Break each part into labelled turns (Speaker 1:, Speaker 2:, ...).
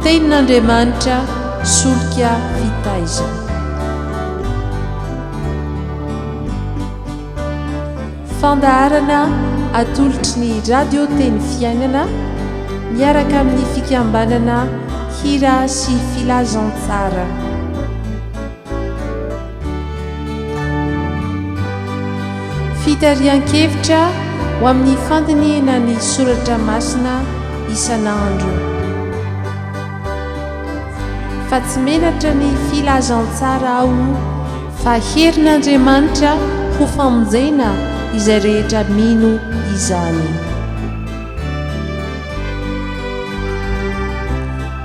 Speaker 1: tenin'andriamanitra solika vitaiza. Fandaharana atolotry ny radio teny fiainana miaraka amin'ny fikambanana hira sy filazantsara. Fitarian-kevitra ho amin'ny fandiniana ny soratra masina isan'andro. Fa tsy menatra ny filazantsara ao fa herin'Andriamanitra ho famonjena izay rehetra mino izany.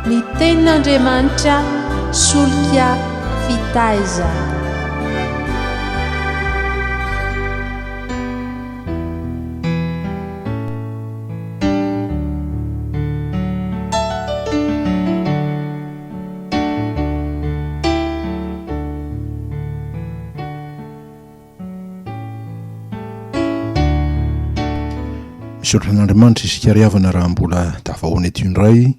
Speaker 1: Ny tenin'Andriamanitra solika fitaiza.
Speaker 2: Misaotra an'Andriamanitra isika riavana raha mbola tafahoana ety indray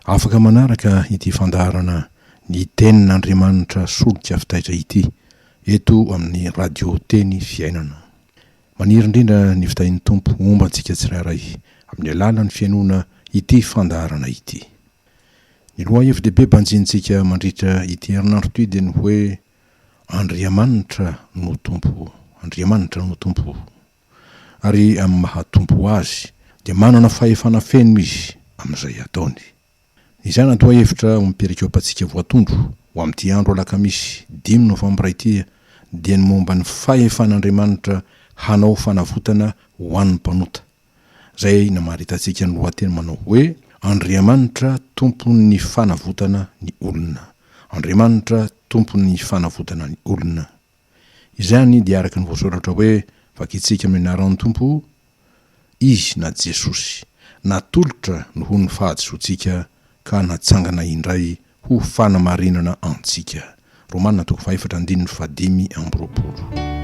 Speaker 2: afaka manaraka ity fandaharana ny tenin'Andriamanitra solika fitaiza ity eto amin'ny radio teny fiainana. Maniry indrindra ny fitahin'ny tompo omba antsika tsirairay amin'ny alalan'ny fiainona ity fandaharana ity. Ny loha FDB banjintsika mandritra ity herinandro ity dia ny hoe Andriamanitra no tompo, Andriamanitra no tompo. Ary amin'ny mahatompo azy dia manana fahefana feno izy amin'izay ataony. Izany atao hevitra miperekeopantsika voatondro ho amin'ity andro alakamisy 5 novambra ity dia ny momba ny fahefan'Andriamanitra hanao fanavotana ho an'ny mpanota. Izay namaritantsika ny lohateny manao hoe Andriamanitra tompon'ny fanavotana ny olona. Andriamanitra tompon'ny fanavotana ny olona. Izany dia araka ny voasoratra hoe fakitsika amin'ny anaran'ny tompo izy na Jesosy natolotra no ho ny fahadisotsika ka natsangana indray ho fanamarinana antsika. Romanina 4:5.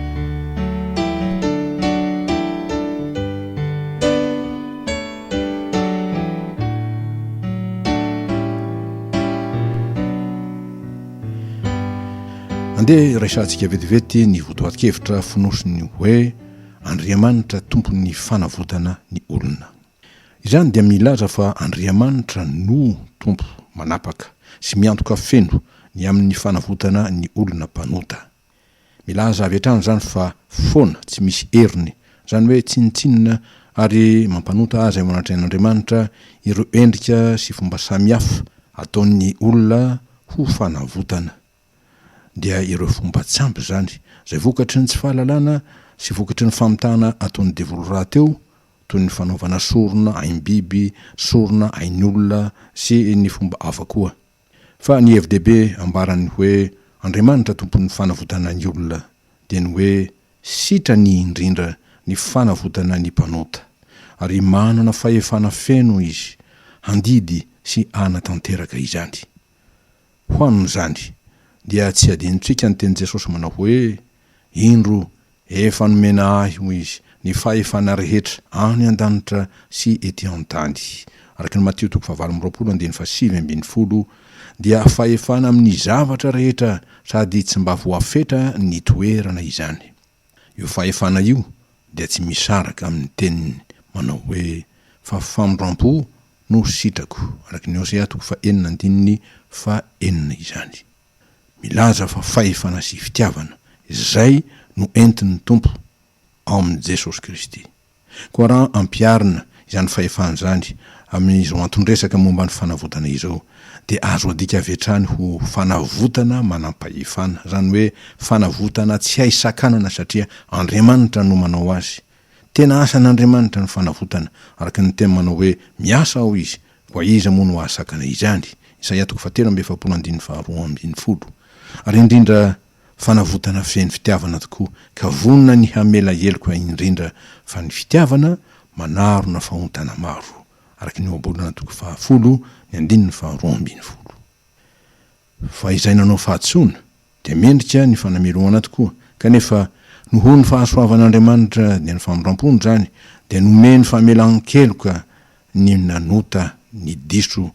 Speaker 2: Andeha resantsika vetivety ny votoatin-kevitra fonosiny hoe Andriamanitra tompon'ny fanavotana ny olona. Izany dia milaza fa Andriamanitra no tompo manapaka sy miantoka feno ny amin'ny fanavotana ny olona mpanota. Milaza avy hatrany zany fa foana tsy misy heriny, zany hoe tsinitsinina ary mampanota azy manatrehan'Andriamanitra ireo endrika sy fomba samihafa ataon'ny olona ho fanavotana. Dia ireo fomba tsamby zany zay vokatry ny tsy fahalalana sy vokatry ny famitana ataon'ny devolo rahateo toy ny fanaovana sorona aim-biby, sorona ain'olona sy ny fomba hafa koa. Fa ny FDB ambarany hoe Andriamanitra tompon'ny fanavotana ny olona dia ny hoe sitrany indrindra ny fanavotana ny mpanota ary manana fahefana feno izy handidy sy anatanteraka izany. Ho amin'izany dia tsy adinontsika ny teny Jesosy manao hoe indro efa nomena ahy ho izy ny fahefana rehetra any an-danitra sy ety an-tany. Araka ny Matteo 7:20 dia fahefana amin'ny zavatra rehetra sady tsy mba voafetra ny toerana izany. Io fahefana io dia tsy misaraka amin'ny teniny manao hoe fa famondram-po no sitrako. Araka ny Hosea 4:4 izany. Milaza fa fahefana sy fitiavana izay no entin'ny tompo ao amin'ny Jesosy Kristy. Koa raha ampiarina izany fahefana zany amin'izao antondresaka momba ny fanavotana izao dia azo adika avy hatrany ho fanavotana manam-pahefana, zany hoe fanavotana tsy hay sakanana satria Andriamanitra no manao azy. Tena asan'Andriamanitra ny fanavotana araka ny teny manao hoe miasa ao izy, koa iza moa no ahasakana izany. Isaia 7:2 Ary indrindra fanavotana feno fitiavana tokoa ka vonina ny hamela heloka indrindra fa ny fitiavana manarona fahotana maro. Araka ny obolana 10:2. Fa izay nanao fahatsoana dia mendrika ny fanameloana tokoa kanefa noho ny fahasoavan'Andriamanitra dia ny famondram-pony zany dia nomeny famelan-keloka ny nanota ny diso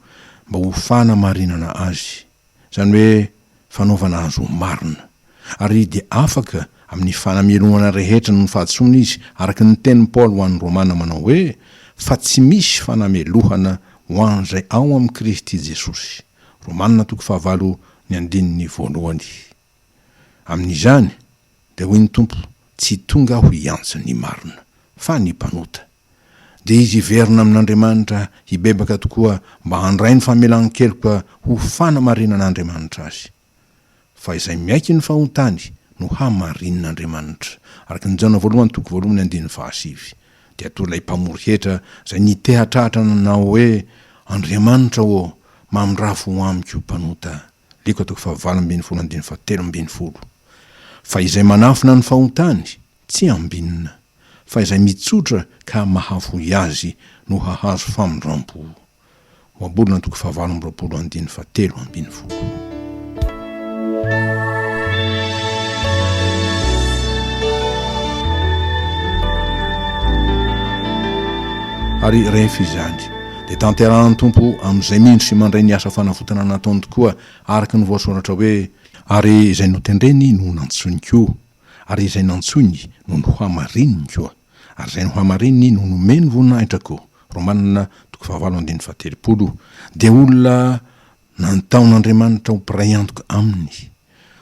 Speaker 2: mba ho fanamarinana azy, zany hoe fanaovana azy ho marina, ary dia afaka amin'ny fanameloana rehetra no fahatsomina izy, araka ny tenin'ny Paoly ho an'ny Romana manao hoe fa tsy misy fanamelohana ho an'izay ao amin'ny Kristy Jesosy. Romana 8:2. Amin'izany dia hoy ny Tompo, tsy tonga ho iantso ny marina fa ny mpanota. Dia izy hiverina amin'Andriamanitra hibebaka tokoa mba handray ny famelan-keloka ho fanamarinan'Andriamanitra azy. Fa izay miaiky ny fahotany no hamarinan'Andriamanitra. Araka ny Jaona 1:2 dia toa ilay mpamory hetra izay nitehatratra nanao hoe Andriamanitra mamindrafo ho amiko mpanota. Liko 8:17. Fa izay manafina ny fahotany tsy ambinina, fa izay mitsotra ka mahafoy azy no hahazo famindrampo. Oabolona 8:17. Ary rehefa izany dia tanterahan'ny Tompo amin'izay mindro sy mandray ny asa fanavotana nataony tokoa, araka ny voasoratra hoe ary izay notendreny no nantsony koa, ary izay nantsony no nohamarininy koa, ary izay nohamarininy no nomeny voninahitra koa. Romana 9:17. Dia olona nantaon'Andriamanitra ho mpiray antoka aminy,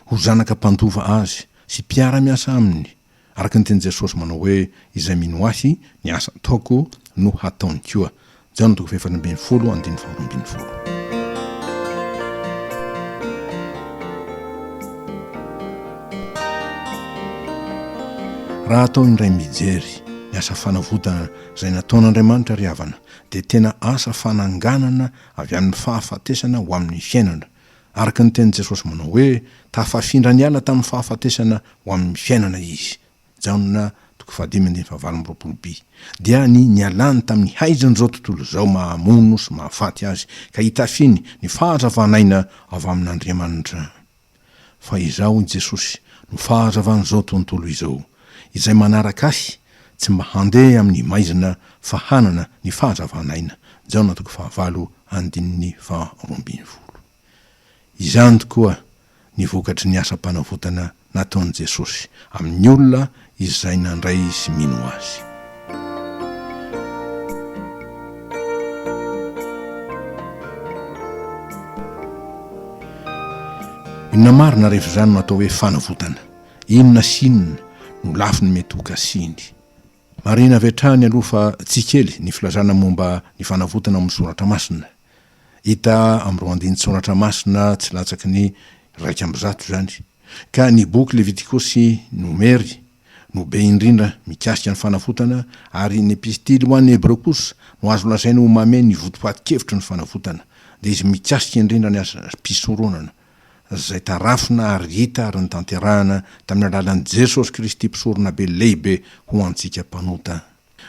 Speaker 2: ho zanaka mpandova azy sy mpiara-miasa aminy, araka ny teny Jesosy manao hoe izay mino ahy ny asa ataoko no hataony koa. Jaona 4:12. Raha atao indray mijery ny asa fanavotana izay nataon'Andriamanitra ry havana, dia tena asa fananganana avy amin'ny fahafatesana ho amin'ny fiainana, araka ny teny Jesosy manao hoe tafafindra ny ala tamin'ny fahafatesana ho amin'ny fiainana izy. Jaona 5:20. Dia ny alany tamin'ny haizan'izao tontolo izao mahamono sy mahafaty azy, ka hitafiny ny fahazavanaina avy amin'Andriamanitra. Fa izao i Jesosy no fahazavan'izao tontolo izao, izay manaraka ahy tsy mba handeha amin'ny maizina fa hanana ny fahazavanaina. Jaona 5:20. Izany tokoa ny vokatry ny asa-panavotana nataon'i Jesosy amin'ny olona izay nandray sy mino azy. Inona marina rehefa izany no atao hoe fanavotana? Inona sinina no lafiny mety ho kasiny? Marina vetrany aloha fa tsy kely ny filazana momba ny fanavotana amin'ny soratra masina. Hita amin'ny 2 soratra masina tsy latsaky ny 1:100 zany. Ka ny boky Levitikosy Nomery no be indrindra mikasika ny fanavotana, ary ny epistily ho an'ny Hebreo kosa no azo lazaina ho mameno ny votopatin-kevitry ny fanavotana. Dia izy mikasika indrindra ny asa mpisoronana izay tarafina ary hita ary ny tanterahana tamin'ny alalan'i Jesosy Kristy mpisorona be lehibe ho antsika mpanota.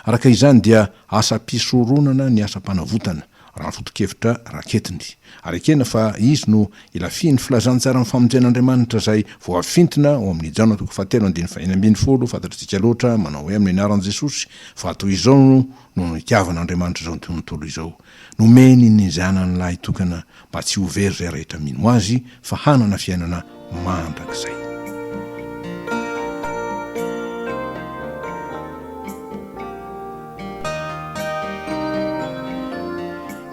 Speaker 2: Araka izany dia asa mpisoronana ny asa-panavotana raha foto-kevitra raketiny, ary ekena fa izy no ilafiny filazantsara ny famonjen'Andriamanitra izay voafintina ao amin'ny Jaona 7:21. Fantatritsika loatra manao hoe amin'ny anaran'i Jesosy fa toy izao no nitiavan'Andriamanitra izao ny tontolo izao, nomeny ny zanany lahy tokana mba tsy ho very izay rehetra mino azy fa hanana fiainana mandrakizay.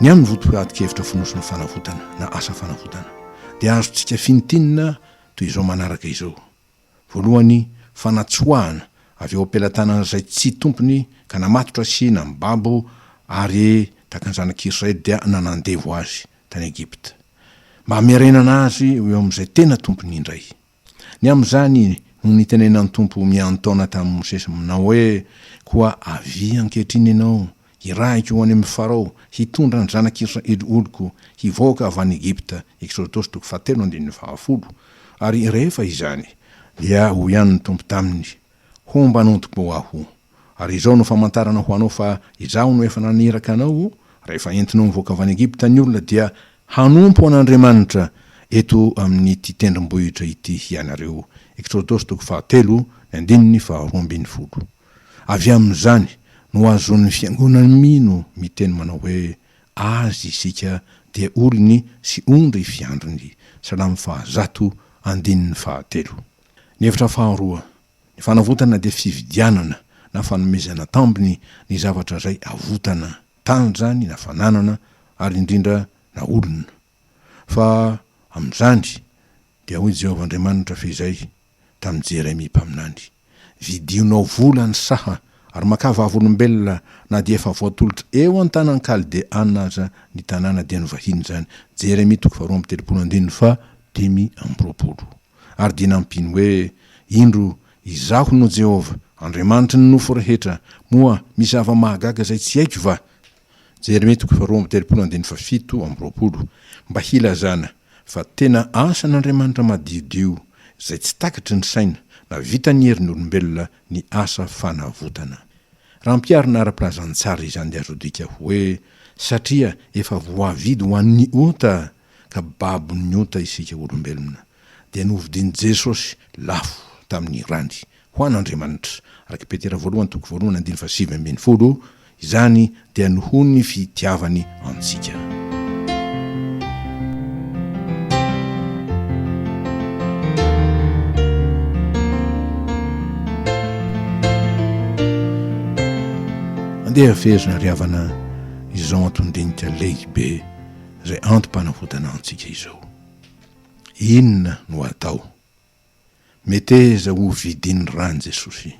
Speaker 2: Ny amin'ny votopatin-kevitra fonosony fanavotana na asa fanavotana dia azontsika finitinina toy izao manaraka izao. Voalohany, fanatsoahana avy eo am-pelantanana izay tsy tompony ka namatotra sy nambabo ary takan'ny zanak'Israely dia nanandevo azy tany Egipta, mba hamerenana azy eo amin'izay tena tompony indray. Ny amin'izany no nitenenan'ny Tompo miantaona tamin'ny Mosesy manao hoe koa avy ankehitriny ianao hiraiko ho any amin'ny Farao hitondra ny zanak'Israely oloko hivoaka avy any Egipta. Exodus 7:20. Ary rehefa izany dia ho ihany ny Tompo taminy, homba nodiko aho, ary izao no famantarana ho anao fa izaho no efa naniraka anao rehefa entinao mivoaka avy any Egipta ny olona dia hanompo an'Andriamanitra eto amin'ny ity tendrombohitra ity ianareo. Exodus 7:20. Avy amin'izany no azon'ny fiangonany mino miteny manao hoe azy isika dia olony sy ondry fiandriny. Salamy 113. Ny hevitra faharoa, ny fanavotana dia fividianana na fanomezana tambiny ny zavatra zay avotana, tany zany na fananana ary indrindra na olona. Fa amin'izany dia hoy Jehovah Andriamanitra fehizay tamin'ny Jeremia mpaminany: vidionao vola ny saha ary makavavolombelona na dia efa voatolotra eo an-tanany Kaldeana aza ny tanàna dia ny vahiny zany. Jeremia 2:30. Ary dinampiny hoe: indro izaho no Jehovah Andriamanitra ny nofo rehetra, moa misy zava-mahagaga zay tsy haiko va? Jeremia 2:7. Mba hilazana fa tena asan'Andriamanitra madiodio zay tsy takatry ny saina na vita ny herin'ny olombelona ny asa fanavotana. Raha mpiarina ara-pilazantsara izany dia azo dika hoe satria efa voavidy ho an'ny ota ka babon'ny ota isika olombelona, dia novidian'i Jesosy lafo tamin'ny randy ho an'Andriamanitra. Araka Petera 1:7. Izany dia nohony fitiavany antsika. Andeha fezona riavana izao antondinika lehibe zay antom-panavotana antsika izao. Inona no atao? Meteza ho vidiny rany Jesosy,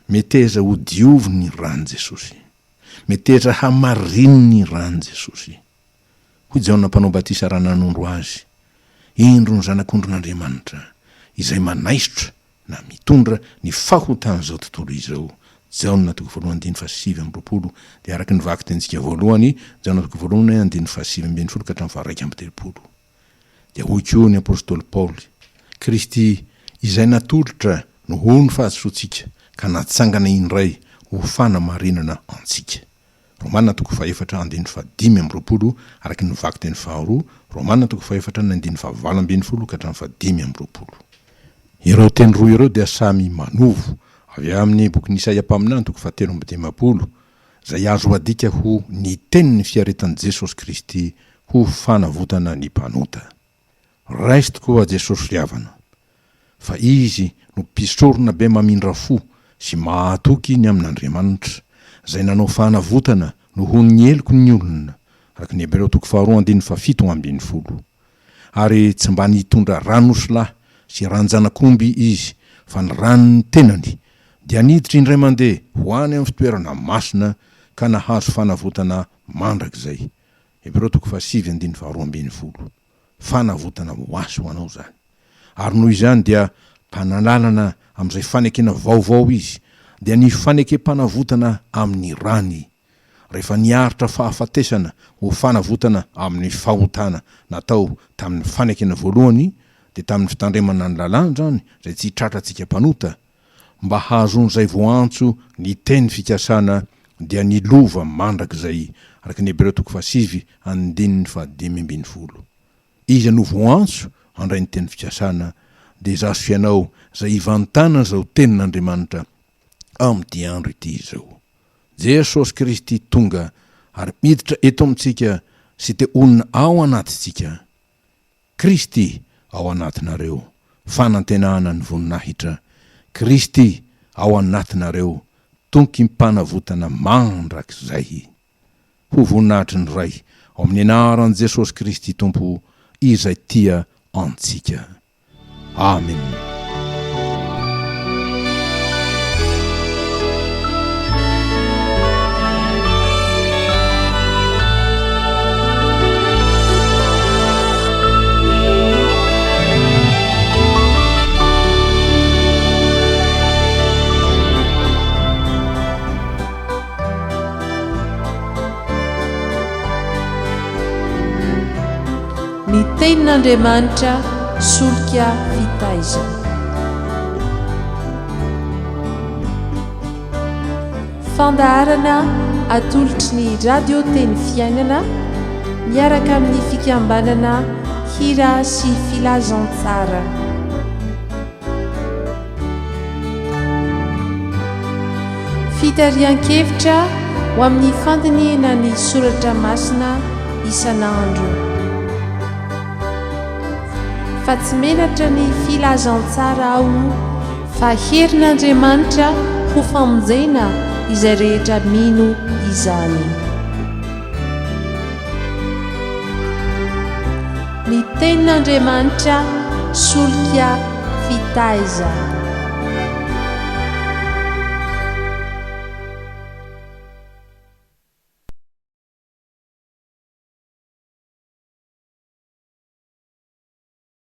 Speaker 2: meteza ho dioviny rany Jesosy, meteza hamarininy rany Jesosy. Hoy Jaona mpanao batisa raha nanondro azy: indro ny zanak'ondron'Andriamanitra izay manaisotra na mitondra ny fahotan'izao tontolo izao. Jaona 1:7. Dia araka ny vaky tentsika voalohany, Jaona 1:7 ka hatramin'ny 2:30. Dia hoy koa ny apôstôly Paoly: Kristy izay natolotra no ho ny fahasotsika ka natsangana indray ho fanamarinana antsika. Romana 4:5 araka ny vaky teny faharoa, Romana 4:7 ka hatramin'ny 5. Ireo teny roa ireo dia samy manovo avy amin'ny boky Isaia mpaminany 7:10 zay azo adika ho ny tenin'ny fiaretan'i Jesosy Kristy ho fanavotana ny mpanota. Raisy tokoa Jesosy riavana, fa izy no mpisorona be mamindra fo sy mahatoky ny amin'Andriamanitra zay nanao fanavotana no ho ny eloko ny olona, araka ny Hebreo 2:7. Ary tsy mba nitondra ranosilahy sy ranjanakomby izy, fa ny ranony tenany dia niditra indray mandeha ho any amin'ny fitoerana masina ka nahazo fanavotana mandrakizay. Hebreo 7:12. Fanavotana moasy ho anao zany. Ary noho izany dia mpanalalana amin'izay fanekena vaovao izy, dia ny fanekempanavotana amin'ny rany. Rehefa niaritra fahafatesana ho fanavotana amin'ny fahotana natao tamin'ny fanekena voalohany, dia tamin'ny fitandremana ny lalàna zany zay tsy hitratratsika mpanota, mba hazon'izay voantso ny teny fikasana dia ny lova mandrakizay, araka ny Hebreo 7:5. Izy no voantso handray ny teny fikasana, dia zazo fianao zay ivantana zao tenin'Andriamanitra amin'ity andro ity izao. Jesosy Kristy tonga ary miditra eto amintsika sy te olona ao anatitsika. Kristy ao anatinareo, fanantenana ny voninahitra. Kristy ao anatinareo, tonky mpanavotana mandrakizay. Ho voninahitry ny ray ao amin'ny anaran'i Jesosy Kristy Tompo izay tia antsika. Amen.
Speaker 1: Ny tenin'Andriamanitra solika fitaizana. Fandaharana atolotry ny radio teny fiainana miaraka amin'ny fikambanana hira sy filazantsara. Fitarian-kevitra ho amin'ny fandiniana ny soratra masina isan'andro. Fa tsy menatra ny filazantsara ao fa herin'Andriamanitra ho famonjena izay rehetra mino izany. Ny tenin'Andriamanitra solika fitaiza.